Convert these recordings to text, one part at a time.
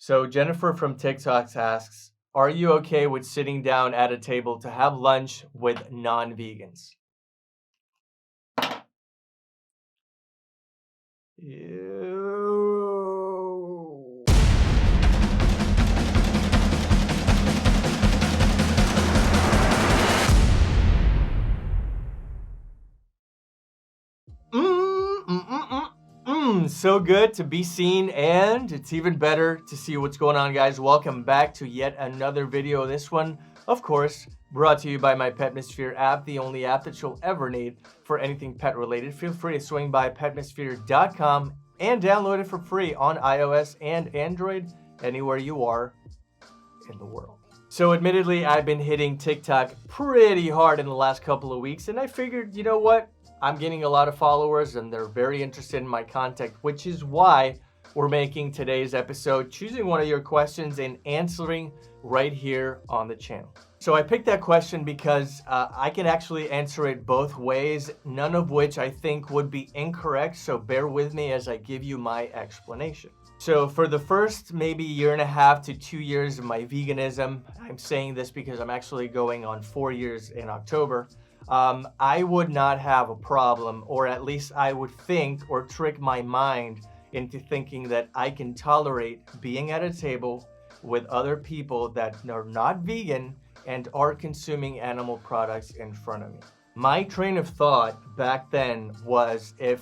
So Jennifer from TikTok asks, are you okay with sitting down at a table to have lunch with non-vegans? Ew. So good to be seen, and it's even better to see what's going on, guys. Welcome back to yet another video. This one, of course, brought to you by my Petmosphere app, the only app that you'll ever need for anything pet related. Feel free to swing by petmosphere.com and download it for free on iOS and Android, anywhere you are in the world. So admittedly, I've been hitting TikTok pretty hard in the last couple of weeks, and I figured, you know what? I'm getting a lot of followers and they're very interested in my content, which is why we're making today's episode, choosing one of your questions and answering right here on the channel. So I picked that question because I can actually answer it both ways, none of which I think would be incorrect. So bear with me as I give you my explanation. So for the first maybe 1.5 to 2 years of my veganism, I'm saying this because I'm actually going on 4 years in October, I would not have a problem, or at least I would think or trick my mind into thinking that I can tolerate being at a table with other people that are not vegan and are consuming animal products in front of me. My train of thought back then was, if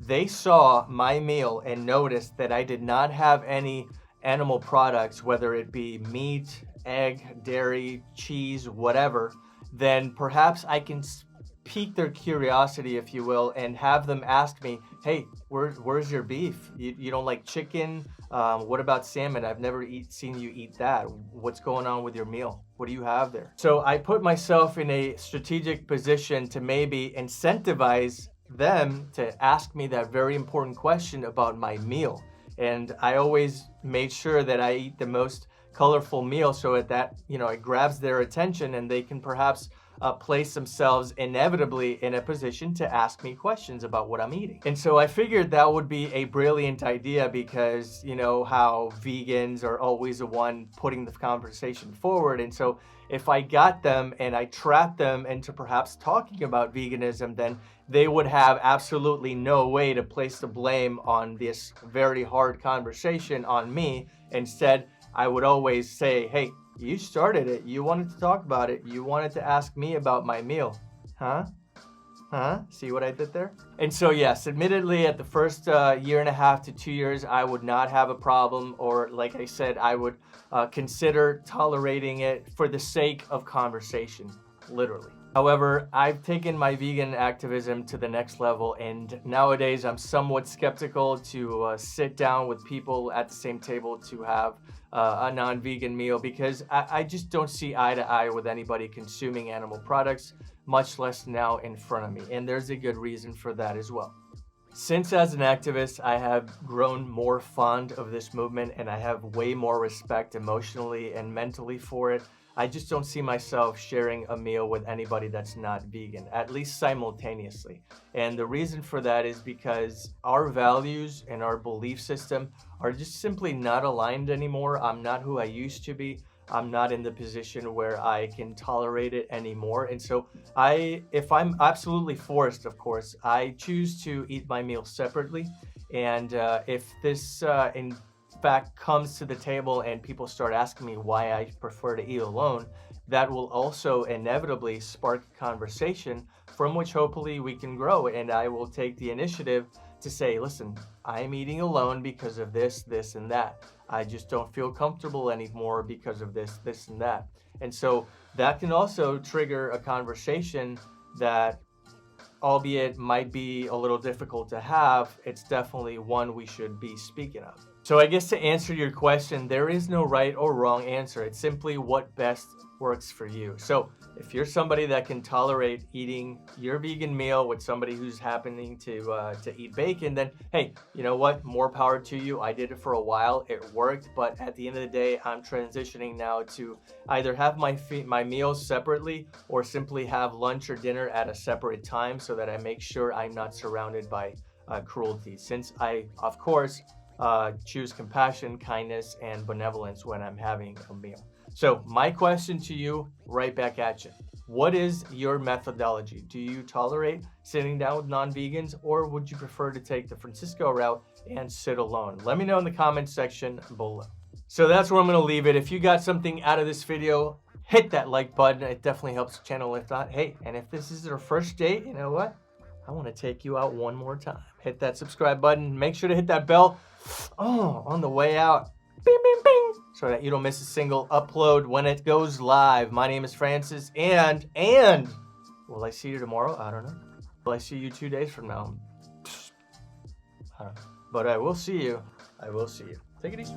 they saw my meal and noticed that I did not have any animal products, whether it be meat, egg, dairy, cheese, whatever, then perhaps I can pique their curiosity, if you will, and have them ask me, hey, where's your beef? You don't like chicken? What about salmon? I've never seen you eat that. What's going on with your meal? What do you have there? So I put myself in a strategic position to maybe incentivize them to ask me that very important question about my meal. And I always made sure that I eat the most colorful meal so that it grabs their attention and they can perhaps place themselves inevitably in a position to ask me questions about what I'm eating. And so I figured that would be a brilliant idea, because you know how vegans are always the one putting the conversation forward. And so if I got them and I trapped them into perhaps talking about veganism, then they would have absolutely no way to place the blame on this very hard conversation on me. Instead, I would always say, hey, you started it. You wanted to talk about it. You wanted to ask me about my meal. Huh? See what I did there? And so, yes, admittedly, at the first 1.5 to 2 years, I would not have a problem, or like I said, I would consider tolerating it for the sake of conversation, literally. However, I've taken my vegan activism to the next level, and nowadays I'm somewhat skeptical to sit down with people at the same table to have a non-vegan meal, because I just don't see eye to eye with anybody consuming animal products, much less now in front of me. And there's a good reason for that as well. Since as an activist, I have grown more fond of this movement, and I have way more respect emotionally and mentally for it. I just don't see myself sharing a meal with anybody that's not vegan, at least simultaneously. And the reason for that is because our values and our belief system are just simply not aligned anymore. I'm not who I used to be. I'm not in the position where I can tolerate it anymore. And so if I'm absolutely forced, of course, I choose to eat my meal separately. And if this in fact comes to the table and people start asking me why I prefer to eat alone, that will also inevitably spark a conversation from which hopefully we can grow. And I will take the initiative to say, listen, I'm eating alone because of this, this, and that. I just don't feel comfortable anymore because of this, this, and that. And so that can also trigger a conversation that, albeit might be a little difficult to have, it's definitely one we should be speaking of. So I guess to answer your question, there is no right or wrong answer. It's simply what best works for you. So if you're somebody that can tolerate eating your vegan meal with somebody who's happening to eat bacon, then hey, you know what? More power to you. I did it for a while. It worked. But at the end of the day, I'm transitioning now to either have my meals separately or simply have lunch or dinner at a separate time, so that I make sure I'm not surrounded by cruelty. Since I, of course, choose compassion, kindness, and benevolence when I'm having a meal. So my question to you, right back at you. What is your methodology? Do you tolerate sitting down with non-vegans, or would you prefer to take the Francisco route and sit alone? Let me know in the comments section below. So that's where I'm going to leave it. If you got something out of this video, hit that like button. It definitely helps the channel. If not, hey, and if this is our first date, you know what? I want to take you out one more time. Hit that subscribe button. Make sure to hit that bell on the way out. Bing, bing, bing. So that you don't miss a single upload when it goes live. My name is Francis, and will I see you tomorrow? I don't know. Will I see you 2 days from now? I don't know. But I will see you. I will see you. Take it easy.